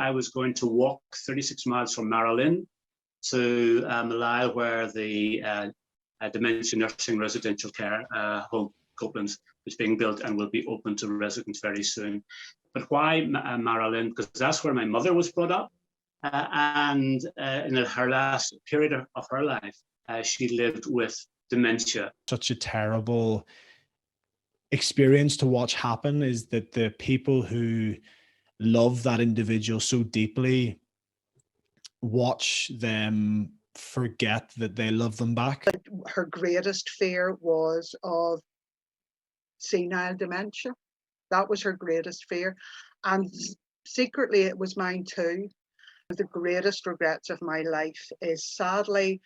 I was going to walk 36 miles from Marilyn to Malile, where the dementia nursing residential care home, Copeland's, is being built and will be open to residents very soon. But why Marilyn? Because that's where my mother was brought up. And in her last period of her life, she lived with dementia. Such a terrible experience to watch happen, is that the people who love that individual so deeply watch them forget that they love them back. But her greatest fear was of senile dementia. That was her greatest fear. And secretly, it was mine too. The greatest regrets of my life is sadly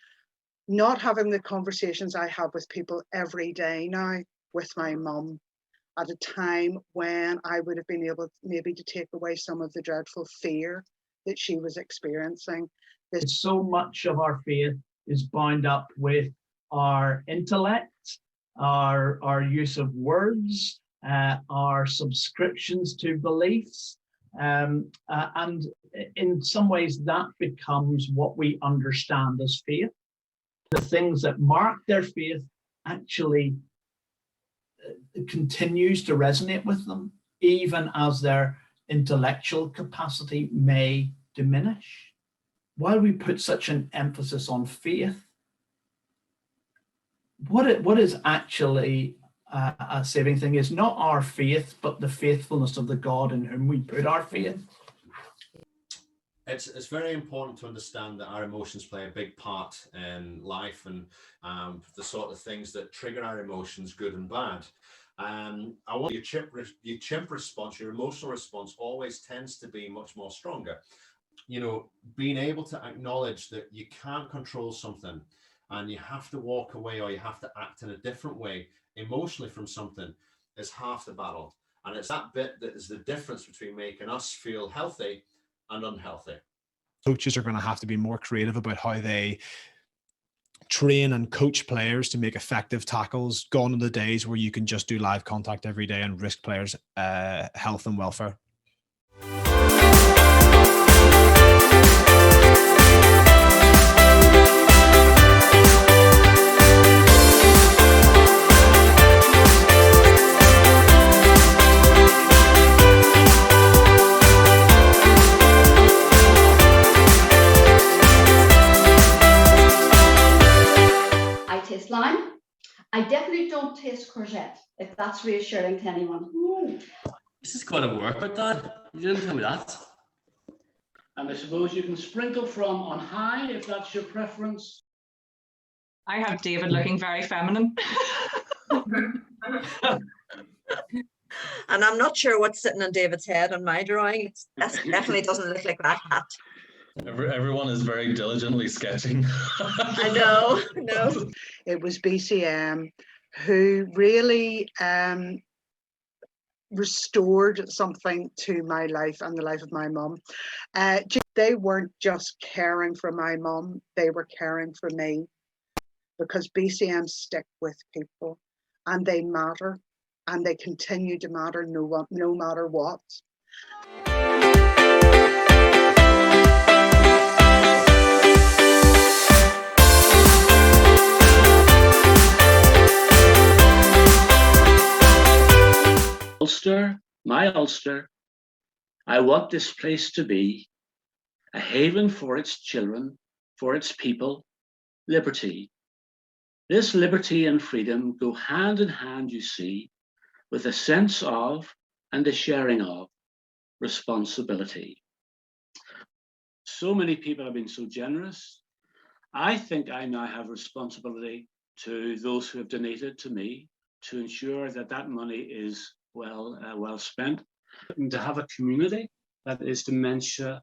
not having the conversations I have with people every day now with my mum at a time when I would have been able maybe to take away some of the dreadful fear that she was experiencing. So much of our faith is bound up with our intellect, our use of words, our subscriptions to beliefs. And in some ways that becomes what we understand as faith. The things that mark their faith actually continues to resonate with them, even as their intellectual capacity may diminish. While we put such an emphasis on faith, what is actually a saving thing is not our faith, but the faithfulness of the God in whom we put our faith. It's very important to understand that our emotions play a big part in life, and the sort of things that trigger our emotions, good and bad. I want your chimp response, your emotional response always tends to be much more stronger. You know, being able to acknowledge that you can't control something and you have to walk away or you have to act in a different way emotionally from something is half the battle. And it's that bit that is the difference between making us feel healthy and unhealthy. Coaches are going to have to be more creative about how they train and coach players to make effective tackles. Gone are the days where you can just do live contact every day and risk players' health and welfare. Lime. I definitely don't taste courgette, if that's reassuring to anyone. Ooh. This is going to work with that. You didn't tell me that. And I suppose you can sprinkle from on high if that's your preference. I have David looking very feminine. And I'm not sure what's sitting on David's head on my drawing. That definitely doesn't look like that hat. Everyone is very diligently sketching. I know. No. It was BCM who really restored something to my life and the life of my mum. They weren't just caring for my mum, they were caring for me, because BCM stick with people and they matter, and they continue to matter no matter what. Ulster, my Ulster, I want this place to be a haven for its children, for its people, liberty. This liberty and freedom go hand in hand, you see, with a sense of and a sharing of responsibility. So many people have been so generous. I think I now have responsibility to those who have donated to me to ensure that that money is well spent, and to have a community that is dementia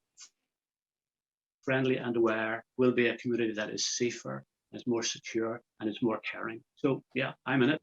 friendly and aware will be a community that is safer, is more secure, and is more caring. So yeah, I'm in it.